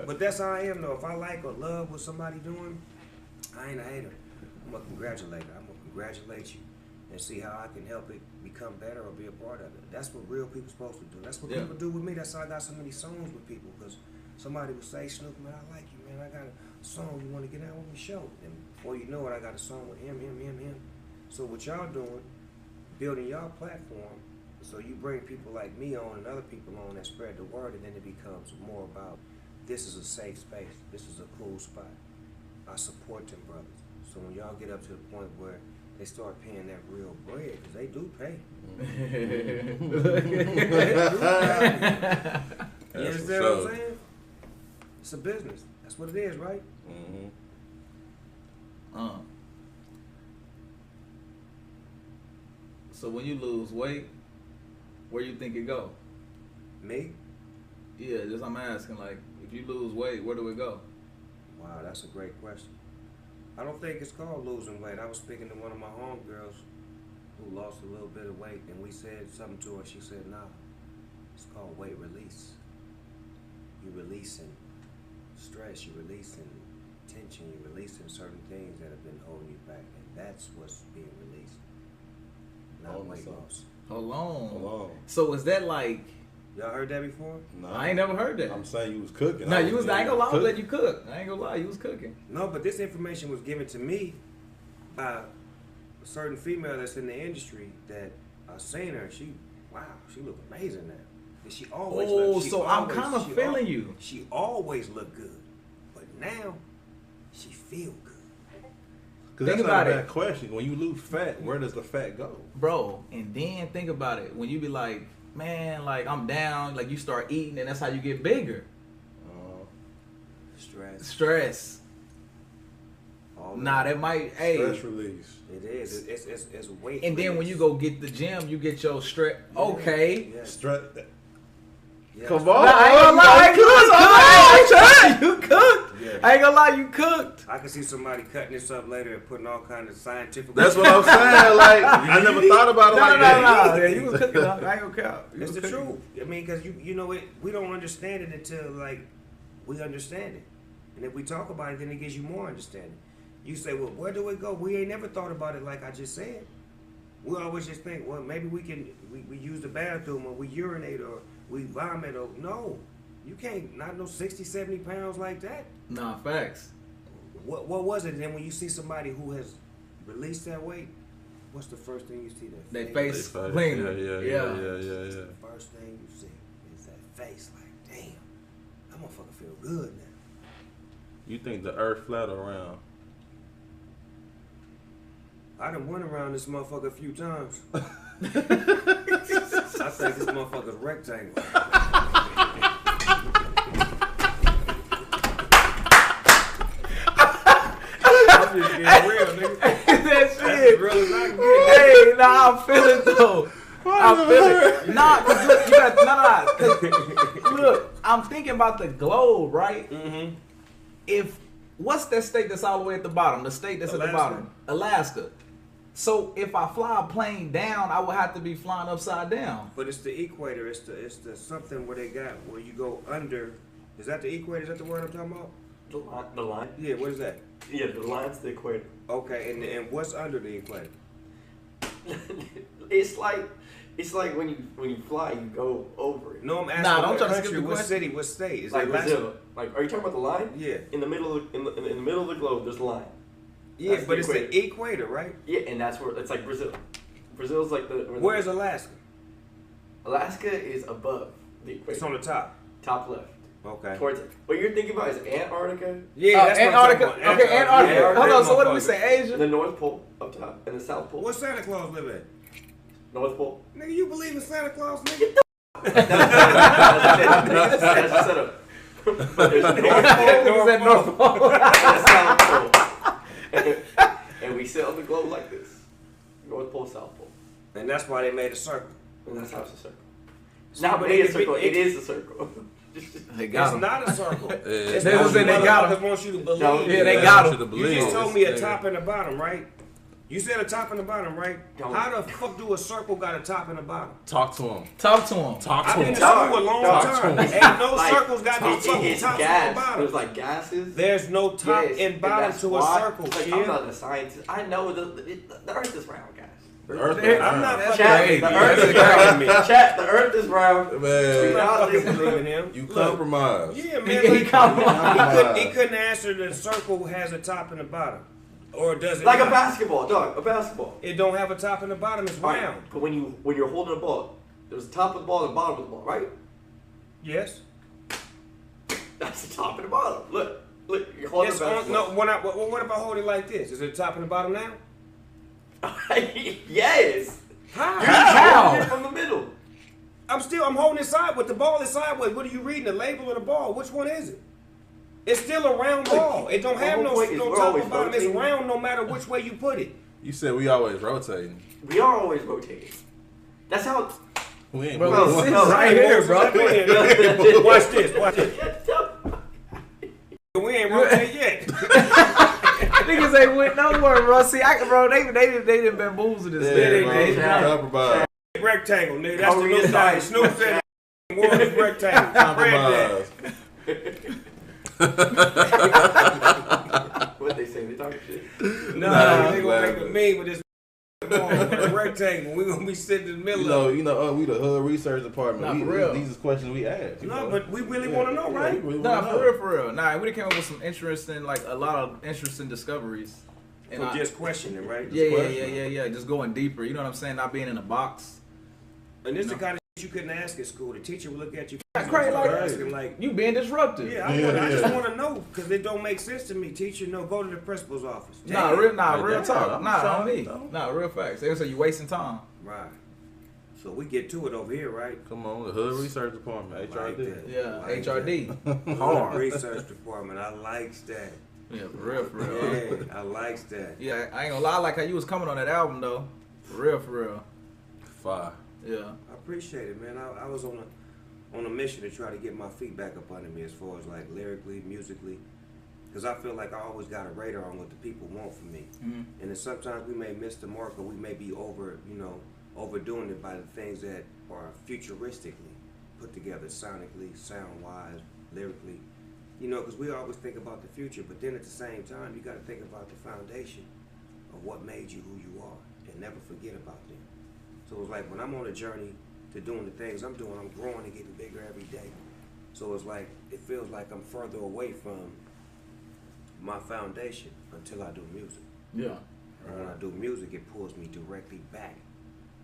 But that's how I am though. If I like or love what somebody doing, I ain't a hater. I'm a congratulator. I'm gonna congratulate you and see how I can help it become better or be a part of it. That's what real people supposed to do. That's what people do with me. That's how I got so many songs with people. Because somebody will say, Snoop, man, I like you, man. I got a song you want to get out with me, show. And before you know it, I got a song with him. So what y'all doing, building y'all platform, so you bring people like me on and other people on that spread the word, and then it becomes more about this is a safe space. This is a cool spot. I support them brothers. So when y'all get up to the point where they start paying that real bread, because they do pay. You understand what I'm saying? It's a business. That's what it is, right? So when you lose weight, where you think it go? Me? Yeah, just I'm asking, like, if you lose weight, where do it go? Wow, that's a great question. I don't think it's called losing weight. I was speaking to one of my homegirls who lost a little bit of weight, and we said something to her. She said, nah, it's called weight release. You're releasing stress, you're releasing tension, you're releasing certain things that have been holding you back, and that's what's being released. Not weight loss. Hold on. So is that like... Y'all heard that before? No. I ain't never heard that. I'm saying you was cooking. No, you was. I ain't gonna lie, I was letting you cook. I ain't gonna lie, you was cooking. No, but this information was given to me by a certain female that's in the industry that I seen her. She look amazing now. And she always. I'm kind of feeling you. She always looked good, but now she feel good. Because that's not a bad question. When you lose fat, where does the fat go, bro? And then think about it. When you be like, man, like I'm down, like you start eating, and that's how you get bigger. Stress. That might. Stress release. It is. It's weight. And then when you go get the gym, you get your stress. Okay. Yeah. Stress. Yeah. Come on. I ain't gonna lie, you cooked. Yeah. I ain't gonna lie, you cooked. I can see somebody cutting this up later and putting all kind of scientific. That's what I'm saying. Like I never thought about it that. No. Yeah, you was cooking. I ain't gonna count. It's the truth. I mean, because you know it. We don't understand it until like we understand it, and if we talk about it, then it gives you more understanding. You say, well, where do it go? We ain't never thought about it like I just said. We always just think, well, maybe we use the bathroom or we urinate or we vomit or no. You can't, not no 60, 70 pounds like that. Nah, facts. What was it? And then when you see somebody who has released that weight, what's the first thing you see? They face clean. Yeah. The first thing you see is that face. Like, damn, that motherfucker feel good now. You think the earth flat or round? I done went around this motherfucker a few times. I think this motherfucker's rectangle. I'm just getting real, nigga. That shit. That's as real as I can get. Hey, nah, I feel it though. I feel it. Nah, cause look, you got look, I'm thinking about the globe, right? Mm-hmm. What's that state that's all the way at the bottom? The state that's at the bottom, Alaska. So if I fly a plane down, I would have to be flying upside down. But it's the equator. It's the something where they got where you go under. Is that the equator? Is that the word I'm talking about? The line? Yeah. What is that? Yeah, the line's the equator. Okay, and what's under the equator? It's like when you fly, you go over it. No, I'm asking. Nah, don't what try to skip country, the what question. city, what state? Is like it Brazil. Like, are you talking about the line? Yeah. In the middle of the globe, there's a line. Yeah, That's but the it's the equator, right? Yeah, and that's where it's like Brazil. Brazil's like the. Where's Alaska? Alaska is above the equator. It's on the top. Top left. Okay. Towards it. What you're thinking about is Antarctica. Yeah, that's Antarctica. what I'm talking about. Okay, Antarctica. Yeah, Hold on. So what did we motherfucker. say? Asia. The North Pole up top and the South Pole. Where Santa Claus live at? North Pole. Nigga, you believe in Santa Claus, nigga? That's the setup. But there's North Pole. And South Pole. And we sit on the globe like this. North Pole, South Pole. And that's why they made a circle. And that's how it's a circle. So, Nah, but it is a circle. It is a circle. They got It's him. not a circle. It's They was in, they got him. want you to believe. No, Yeah, they got him. You just told me a top and a bottom, right? You said a top and a bottom, right? How the fuck do a circle got a top and a bottom? Talk to him. Talk to him. Talk I've to been in him. school a long time. Ain't no Like, circles got no fucking tops and bottom. There's like gases. There's no top and bottom that's to a why- circle, like, shit. I'm not a scientist. I know the Earth is round, guys. The earth Hey, I'm not fucking Chat, Hey, the believing Earth is him. round. Chat, the Earth is round. I'm Man, not fucking believing him. you Look, compromise. yeah, man. He Like, compromised. he couldn't answer the circle has a top and a bottom. Or does it Like a not? basketball, dog. A basketball. It don't have a top and a bottom, it's Right. round. But when you're holding a ball, there's the top of the ball and the bottom of the ball, right? Yes. That's the top and the bottom. Look, you're holding It's a on, basketball. no, what if I hold it like this? Is it a top and a bottom now? Yes. How? How? Holding it from the middle. I'm holding it sideways. The ball is sideways. What are you reading? The label of the ball? Which one is it? It's still a round ball. It don't have The whole point is no we're top always and bottom. It's rotating. round no matter which way you put it. You said we always rotating. We are always rotating. That's how. We ain't Bro, moving. it's no, right here, bro. Watch this. Watch this. We ain't rotate yet. Niggas ain't went nowhere, bro. See, they done bamboozled this Yeah, thing. bro. They- Compromise. Rectangle, nigga. That's the Korean new thing. style. Snoop said the world is rectangle. Spread Compromise. What they say? They talking shit. that. Nah, Nah, they gonna glad make a with meme with this a rectangle. We gonna be sitting in the middle of it. You know, we the hood research department. Nah, We- for real. These is questions we ask. you No, know? but we really want to know, Yeah, right? we really Nah, wanna for know. real, for real. Nah, we done came up with some interesting, like a lot of interesting discoveries. And For just questioning, right? yeah. Just going deeper. You know what I'm saying? Not being in a box. And this is the kind of shit you couldn't ask at school. The teacher would look at you That's crazy, like- asking like, You being disruptive. yeah, I just want to know because it don't make sense to me. Teacher, no, go to the principal's office. Nah, Damn. real Yeah, talk. I'm Nah, sorry, on me. though. Nah, real facts. They say you wasting time. Right. So we get to it over here, right? Come on, the hood research department, Like HRD. that. Yeah, Like HRD. that. Hard. Research department. I likes that. Yeah, for real, for real. Yeah, I likes that. Yeah, I ain't gonna lie. I like how you was coming on that album though. For real, for real. Fire. Yeah. I appreciate it, man. I was on a mission to try to get my feet back up under me as far as like lyrically, musically, because I feel like I always got a radar on what the people want from me, Mhm. and then sometimes we may miss the mark or we may be overdoing it by the things that are futuristically put together, sonically, sound-wise, lyrically, because we always think about the future, but then at the same time you got to think about the foundation of what made you who you are, and never forget about them. So it's like when I'm on a journey to doing the things I'm doing, I'm growing and getting bigger every day. So it's like, it feels like I'm further away from my foundation until I do music. Yeah. And when I do music, it pulls me directly back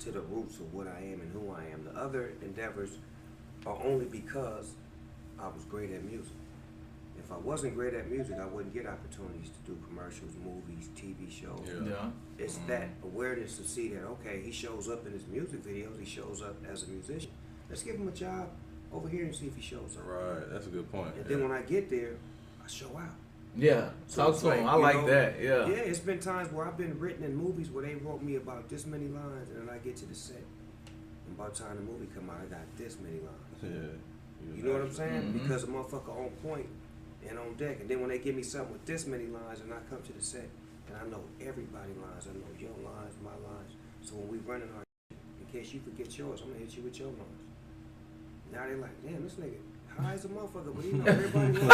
to the roots of what I am and who I am. The other endeavors are only because I was great at music. If I wasn't great at music, I wouldn't get opportunities to do commercials, movies, TV shows. Yeah. Yeah. It's that awareness to see that, okay, he shows up in his music videos, he shows up as a musician. Let's give him a job over here and see if he shows up. Right, that's a good point. And then when I get there, I show out. Yeah. So Talk it's to him. I you like know, that. Yeah. Yeah, it's been times where I've been written in movies where they wrote me about this many lines, and then I get to the set, and by the time the movie come out, I got this many lines. Yeah. You know what I'm saying? Mhm. Because a motherfucker on point and on deck, and then when they give me something with this many lines, and I come to the set, and I know everybody's lines, I know your lines, my lines. So when we running our, in case you forget yours, I'm gonna hit you with your lines. Now they like, damn, this nigga high as a motherfucker, but he know everybody lines. The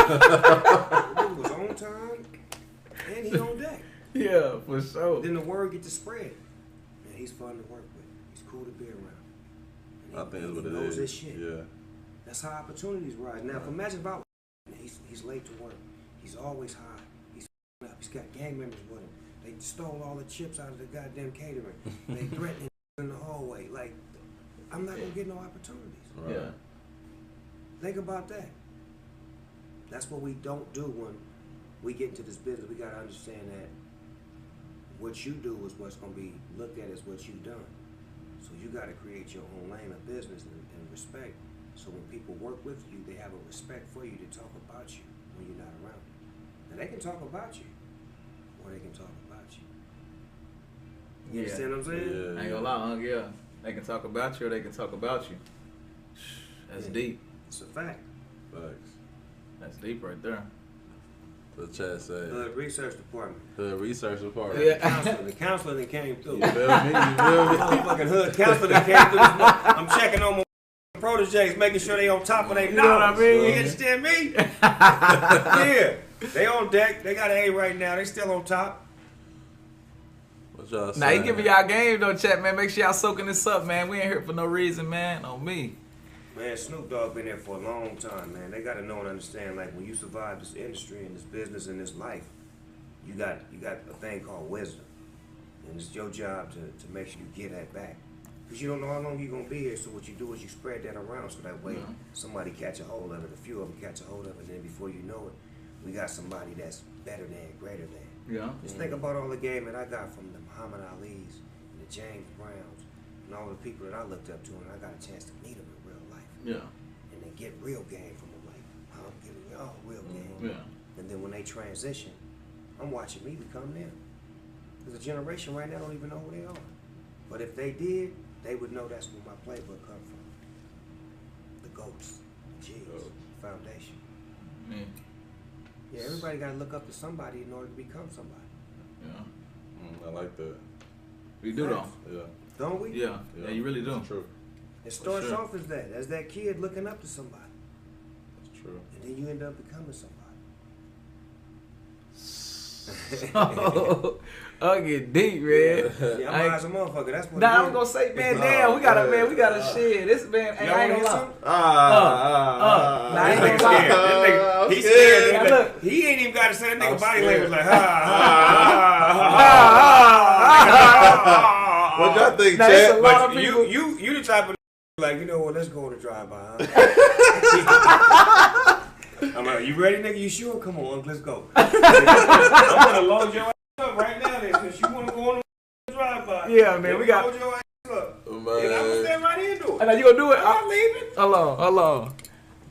nigga was on time, and he on deck. Yeah, for sure. Then the word get to spread. Man, he's fun to work with. He's cool to be around. And I think that's what he it knows is. his shit. Yeah. That's how opportunities rise. Now, if imagine about he's late to work. He's always high. He's up. He's got gang members with him. They stole all the chips out of the goddamn catering. They threatened him in the hallway. Like, I'm not gonna get no opportunities. Right. Yeah. Think about that. That's what we don't do when we get into this business. We gotta understand that what you do is what's gonna be looked at as what you've done. So you gotta create your own lane of business and respect. So when people work with you, they have a respect for you to talk about you when you're not around. And they can talk about you, or they can talk about you. You Yeah. understand what I'm saying? Yeah. I ain't gonna lie, Hunk. Yeah. They can talk about you or they can talk about you. That's Yeah. deep. It's a fact. Facts. That's deep right there. The chat said. The research department. The research department. Yeah. The counselor that came through. You feel me? You feel me? Fucking hood counselor that came through. I'm checking on my proteges, making sure they on top of their You know what I mean? You understand me? Yeah. They on deck. They got an A right now. They still on top. What y'all saying? Now, he giving y'all game, though, chat, man. Make sure y'all soaking this up, man. We ain't here for no reason, man. On me. Man, Snoop Dogg been there for a long time, man. They got to know and understand, like, when you survive this industry and this business and this life, you got a thing called wisdom. And it's your job to make sure you get that back. Because you don't know how long you're going to be here, so what you do is you spread that around so that way somebody catch a hold of it, a few of them catch a hold of it, and then before you know it, we got somebody that's better than, greater than. Yeah. Just think about all the game that I got from the Muhammad Ali's and the James Browns and all the people that I looked up to, and I got a chance to meet them in real life. Yeah. And they get real game from them, like, I'm giving y'all real game. Yeah. And then when they transition, I'm watching me become them. There's a generation right now don't even know who they are. But if they did, they would know that's where my playbook come from. The GOATs, the G's, foundation. Man. Yeah, everybody got to look up to somebody in order to become somebody. Yeah. I like that. We do, though. Yeah. Don't we? Yeah. Yeah, you really do. That's true. It starts sure. off as that kid looking up to somebody. That's true. And then you end up becoming somebody. I'll get deep, man. Yeah, I'm high as a motherfucker. That's what Nah, I it was is. gonna say, man, damn, we gotta shit. This man, hey, Y'all I ain't wanna gonna hear lie. something? Nah, I ain't This gonna nigga lie. scared. This nigga, he's scared. scared. Now, Like, look. he ain't even got to say that nigga I'm body scared. language like, ha. What y'all think, Now, it's a chat? lot of But people. you the type of like, you know what, let's go on a drive-by, huh? I'm like, you ready, nigga? You sure? Come on, let's go. I'm gonna load your ass up right now then, since you wanna go on a drive-by. Yeah, man, we got. Load your ass up. Man. And I'm gonna stand right into it. Now you gonna do it? I'm not leaving. Hold on.